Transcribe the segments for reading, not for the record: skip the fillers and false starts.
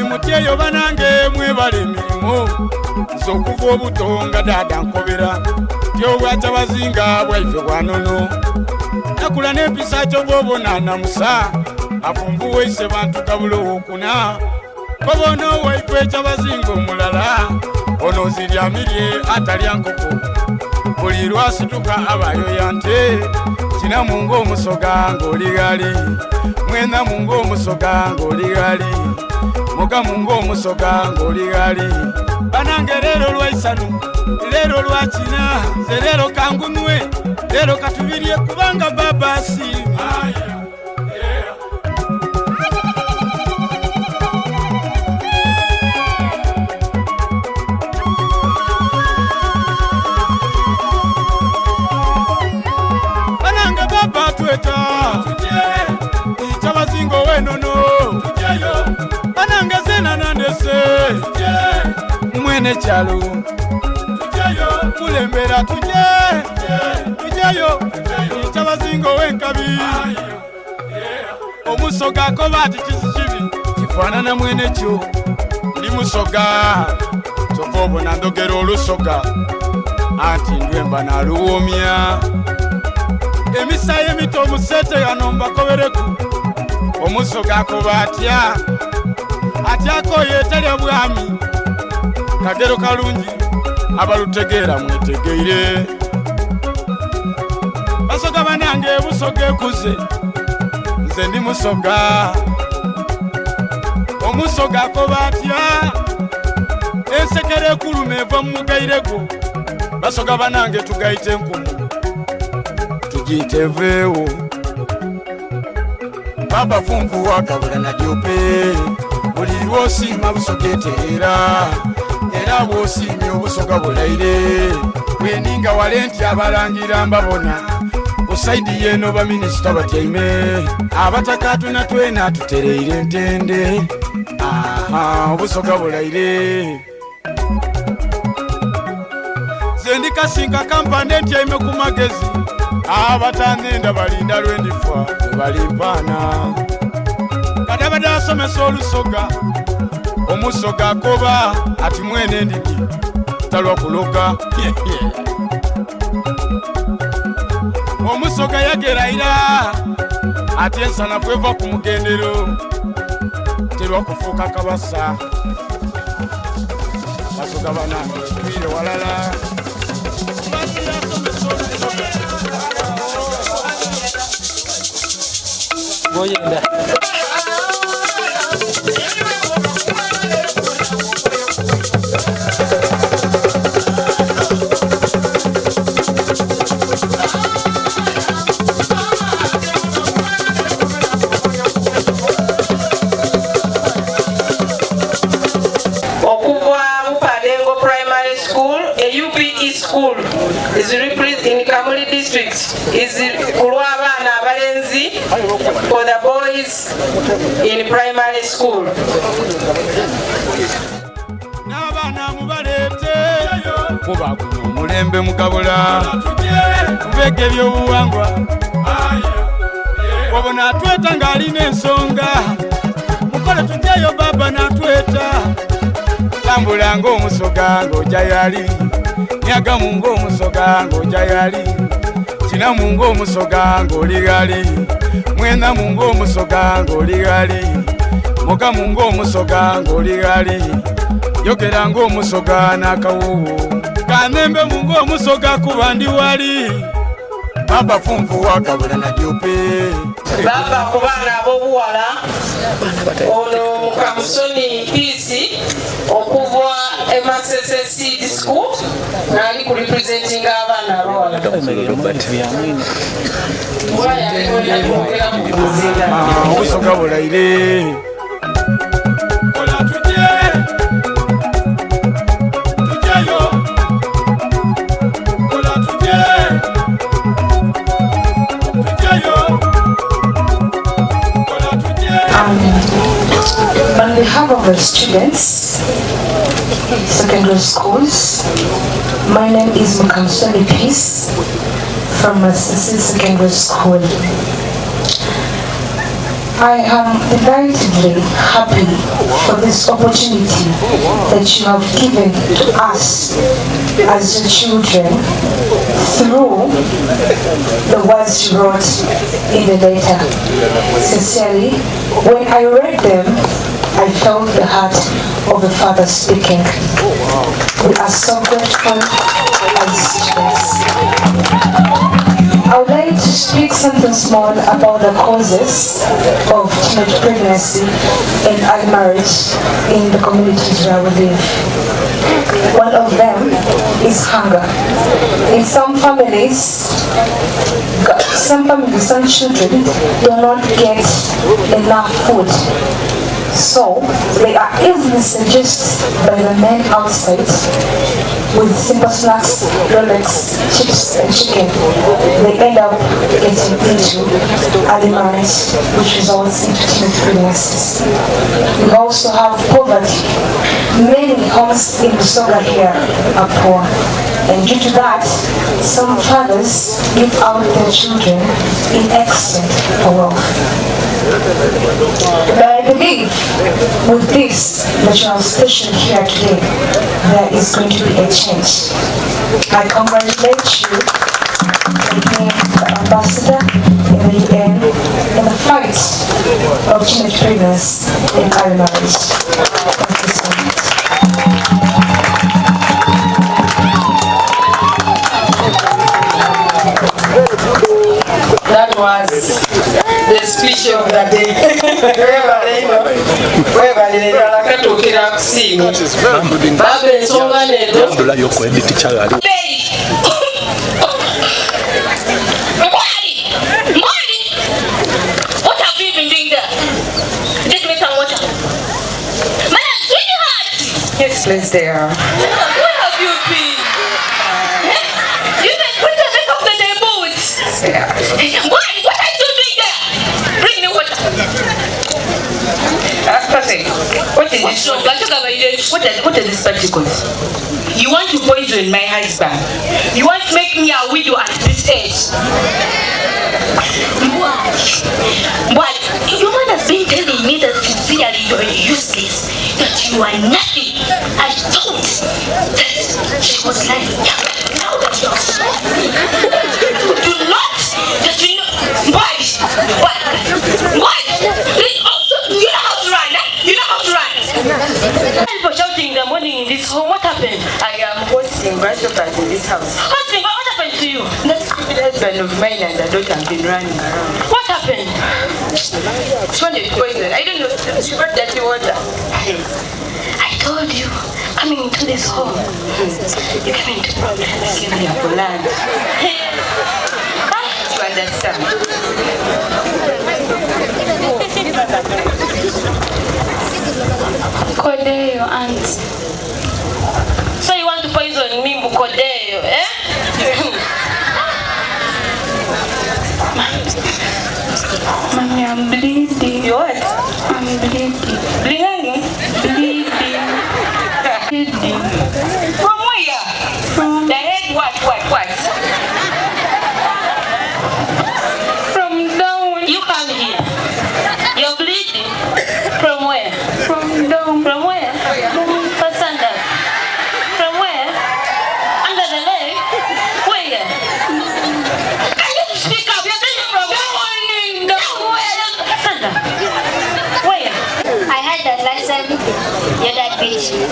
Mutyeyo banange mwebale emirimu z'okuva obuto nga dada nkobera tyobwa Kyabazinga bwaife bwanono nakula n'empisa kyobwobonana musa afunvu waise bantu gabula owokuna kobono waife Kyabazinga omulala ono ziryamirye atalya nkoko buli lwasituka abayo yante kina mungo omusoga ng'oli gali mwena mungo omusoga ng'oli gali muga mungo omusoga ng'oli gali banange lero lwaisanu lero lwakina ze lero kangunwe lero katubirye kubanga baba asiima banange baba tweta Kyabazinga wenono banange zena nandese mwene kyalo kulembera tujeyo Kyabazinga wenkabi omusoga ko bati kisikibi kifanana mwene kyo ndi musoga tokobona ndogero olusoga anti ndwemba naluwomya emisaye mito omusete yanomba kobereku omusoga ko batya atyako yetalya bwami kagero kalungi abalutegeera mwetegeire basoga banange busoga ekuze nze ndi musoga omusoga ko batya ensekere ekulume eva mu mugairego basoga banange tugayite enkumu tugiyite eveewo baba funvu wakabula na jope buli lwosiima busoga eteera era bwosiimye obusoga bulaire bweninga wale nti abalangira mbabona ku saidi yeno baminisita batyaime abatakatuna twena tutereire entende obusoga bulaire ze ndi Kasinga kampande ntyaime ku magezi abatanenda balinda lwendifa balimpaana kadabada asomesa olusoga omusoga akoba ati mwene ndidi talwa kuloga omusoga yageraira ati ensana bweva ku mugendero terwa kufuuka kabasa basoga banange twire walala Goyenda in Kamuli district is Kulwabana Balenzi for the boys in primary school. Nabana mubalete kuba mulembe mukabula kubege byobuwangwa wabona tweta ngalina ensonga mukole tujeyo baba natweta tambula ng'omusoga ng'ojja yali nyaga mungo omusoga ng'ojja yali kina mungo omusoga ng'oli gali mwena mungo omusoga ng'oli gali muga mungo omusoga ng'oli gali yogera ng'omusoga n'akawuwu kanembe mungo omusoga kuba ndi wali baba funfu wakabula na jope baba kubana abobuwala ono Kamusoni Peace okuvwa Emasese Seed School nali ku representing abana abawala obusoga bulaire the students, secondary schools. My name is Mukamsoni Peace from Masisi Secondary School. I am delightedly happy for this opportunity that you have given to us as your children through the words you wrote in the letter. Sincerely, when I read them, I felt the heart of the Father speaking. We are so grateful as students. I would like to speak something small about the causes of teenage pregnancy and early marriage in the communities where we live. One of them is hunger. In some families, some children do not get enough food. So they are easily seduced by the men outside with simple snacks, rolex, chips and chicken. They end up getting into early marriage, which results in teenage pregnancies. We also have poverty. Many homes in Busoga here are poor. And due to that, some fathers give out their children in exchange for wealth. But I believe with this national station here today, there is going to be a change. I congratulate you for being the ambassador in the UN in the fight of teenage pregnancy and early marriage. Thank you so much. That was the speech of the day. What have you been doing there? Get me some water. Man, sweetheart! Yes, please, there. Where have you been? You didn't put the back of the day boots. Yeah. Why? What are you doing there? Bring me water. What is this? What is this particle? You want to poison my husband? You want to make me a widow at this age? But your man has been telling me that sincerely you are useless, that you are nothing. I thought that she was lying. Now that you are so, do not, that you know, why? Also, you know how to run, huh? You know how to run. For shouting in the morning in this home, what happened? I am hosting grasshoppers in this house. Husband, what happened to you? That stupid husband of mine and the daughter have been running around. What happened? She wanted poison. I don't know. She brought dirty water. I told you, coming into this home, you came into problems. Give me a land. You understand? Kodeo, aunt. So you want to poison me, Kodeo, eh? Mommy, I'm bleeding. You what? I'm bleeding. Bleeding? Bleeding. From where? From the head, what? From down. You come here. You're bleeding. From where? From down. From where? First under. From where? Under the leg? Where? Can you speak up? You're bleeding from where? Under. Where? I heard that last time your dad beat you.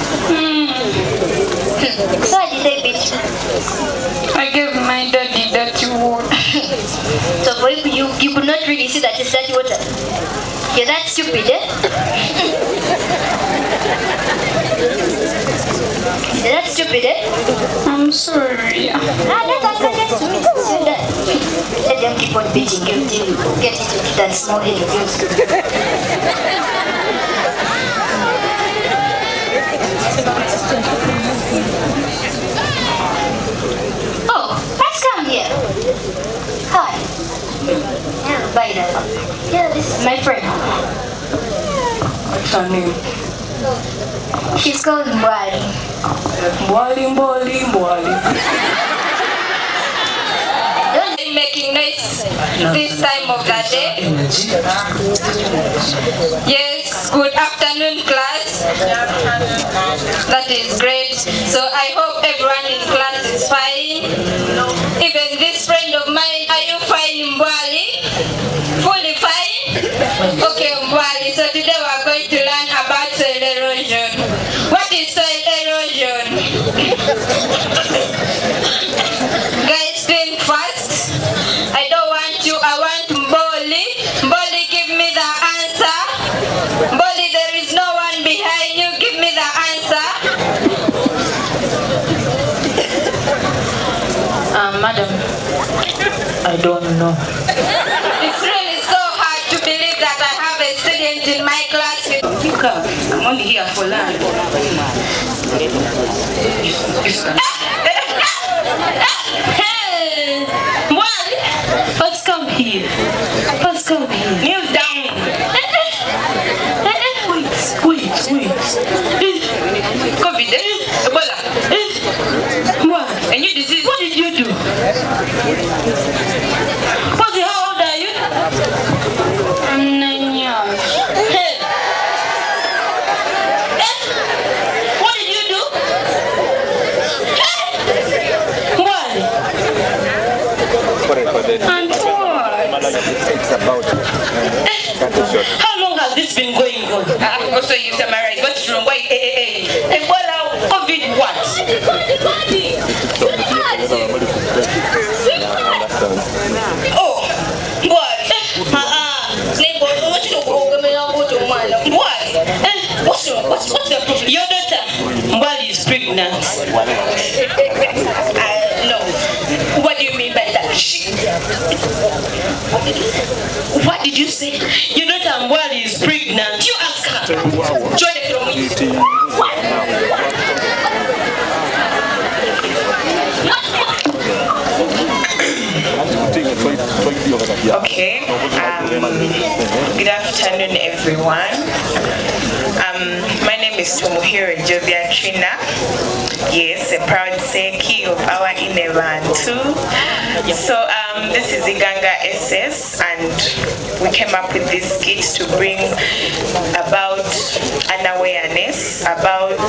So why did they beat you? I gave my daddy dirty water. So for you could not really see that it's dirty water. You're that stupid, eh? You're that stupid, eh? I'm sorry. Let them keep on beating you till you get into that small head of yours. Oh, let's come here. Hi. Bye, yeah, this is my friend. What's her name? She's called Mbwali. Mbwali. Don't be making noise this time of the day. Yes, good afternoon, class. That is great. So I hope everyone in class is fine. Even this friend of mine, are you fine, Mbwali? Fully fine? Okay, Mbwali. So today we are going to learn about soil erosion. What is soil erosion? Guys, think fast. I don't want you. I want Mboli. Mboli, give me the answer. Mboli, there is no one behind you. Give me the answer. Madam, I don't know. It's really so hard to believe that I have a student in my class. I'm only here for lunch. Hey, Mbwali, let's come here. Let's come here. Kneel down. Wait. COVID, Ebola. Mbwali, a new disease. What did you do? How old are you? I'm 9 years. Hey. What did you do? Hey. Mbwali. I'm bored. How long has this been going on? Also, you summarize. What's wrong? Why? Ebola, COVID, what? Oh, what? What's wrong? What's the problem? Your daughter, Mbwali, is pregnant. No. What do you mean by that? What did you say? Your daughter Mbwali is pregnant. You ask her. Join the meeting. Okay. Good afternoon, everyone. My name is Tumuhiro Jovia Trina. Yes, a proud Seki of our Inebantu. So this is Iganga SS, and we came up with this skit to bring about an awareness about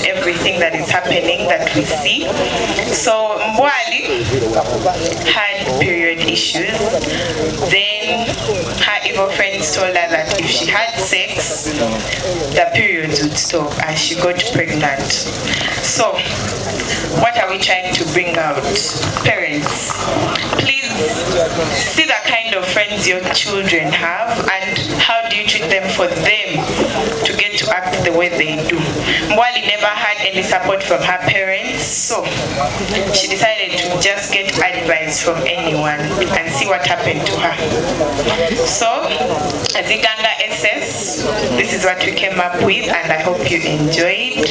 everything that is happening that we see. So Mbwali had period issues. Then her evil friends told her that if she had sex, the periods would stop and she got pregnant. So what are we trying to bring out? Parents, please see the kind of friends your children have and how do you treat them for them to get to act the way they do. Mbwali never had any support from her parents, so she decided to just get advice from anyone and see what happened to her. So, as Uganda SS, this is what we came up with, and I hope you enjoyed.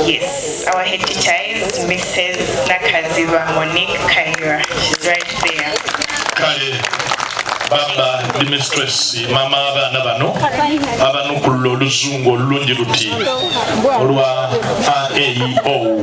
Yes, our head teacher is Mrs. Nakaziva Monique Kaira. She's right there. Kale, Baba, the mistress, Mama, Abano, Kullo, Luzungo, Lundi Ruti, Olwa, A-E-O.